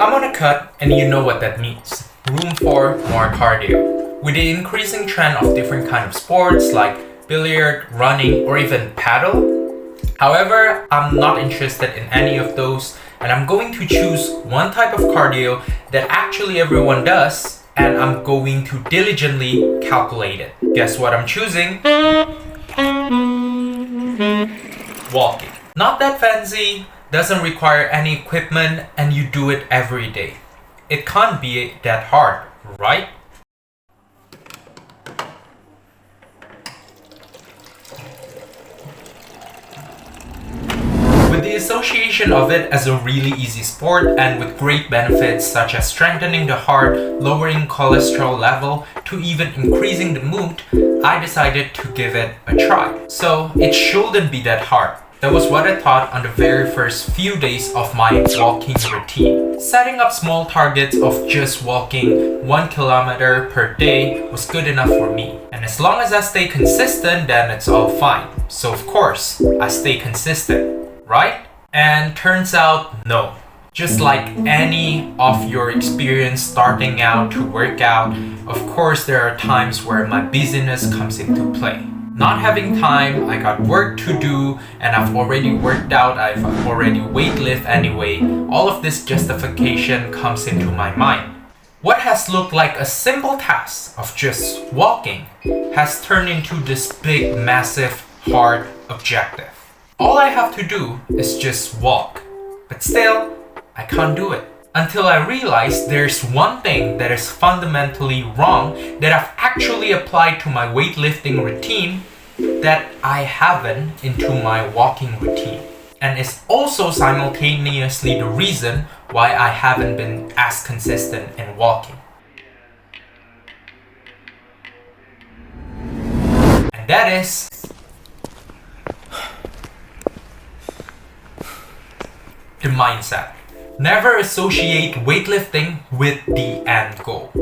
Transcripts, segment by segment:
I'm on a cut, and you know what that means. Room for more cardio. With the increasing trend of different kind of sports like billiard, running, or even paddle. However, I'm not interested in any of those, and I'm going to choose one type of cardio that actually everyone does, and I'm going to diligently calculate it. Guess what I'm choosing? Walking. Not that fancy, doesn't require any equipment, and you do it every day. It can't be that hard, right? With the association of it as a really easy sport and with great benefits such as strengthening the heart, lowering cholesterol level, to even increasing the mood, I decided to give it a try. So it shouldn't be that hard. That was what I thought on the very first few days of my walking routine. Setting up small targets of just walking 1 kilometer per day was good enough for me. And as long as I stay consistent, then it's all fine. So of course, I stay consistent, right? And turns out, no. Just like any of your experience starting out to work out, of course there are times where my busyness comes into play. Not having time, I got work to do, and I've already worked out, I've already weightlift anyway. All of this justification comes into my mind. What has looked like a simple task of just walking has turned into this big, massive, hard objective. All I have to do is just walk. But still, I can't do it. Until I realized there's one thing that is fundamentally wrong that I've actually applied to my weightlifting routine that I haven't into my walking routine. And is also simultaneously the reason why I haven't been as consistent in walking. And that is the mindset. Never associate weightlifting with the end goal.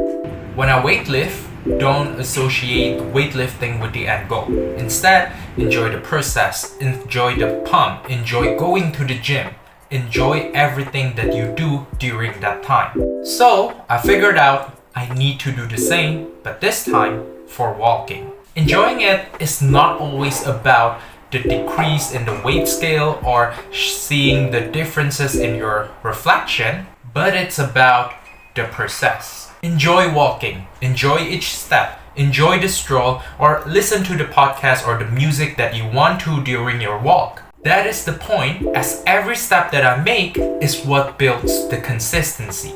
When I weightlift, don't associate weightlifting with the end goal. Instead, enjoy the process, enjoy the pump, enjoy going to the gym, enjoy everything that you do during that time. So, I figured out I need to do the same, but this time for walking. Enjoying it is not always about the decrease in the weight scale or seeing the differences in your reflection, but it's about the process. Enjoy walking, enjoy each step, enjoy the stroll, or listen to the podcast or the music that you want to during your walk. That is the point, as every step that I make is what builds the consistency.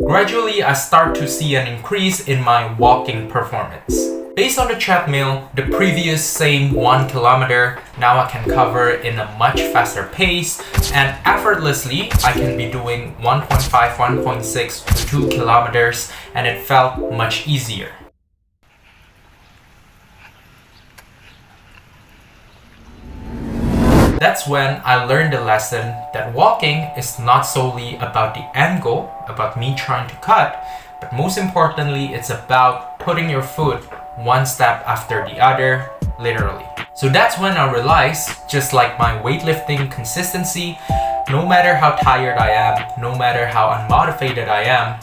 Gradually, I start to see an increase in my walking performance. Based on the treadmill, the previous same 1 kilometer, now I can cover in a much faster pace, and effortlessly I can be doing 1.5, 1.6 to 2 kilometers, and it felt much easier. That's when I learned the lesson that walking is not solely about the end goal, about me trying to cut, but most importantly, it's about putting your foot one step after the other, literally. So that's when I realized, just like my weightlifting consistency, no matter how tired I am, no matter how unmotivated I am,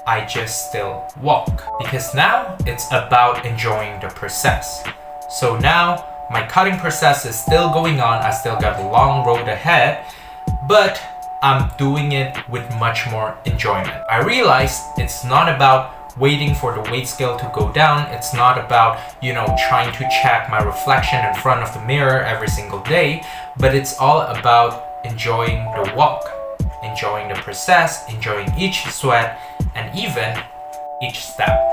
I just still walk. Because now it's about enjoying the process. So now my cutting process is still going on, I still got a long road ahead, but I'm doing it with much more enjoyment. I realized it's not about waiting for the weight scale to go down. It's not about, trying to check my reflection in front of the mirror every single day, but it's all about enjoying the walk, enjoying the process, enjoying each sweat, and even each step.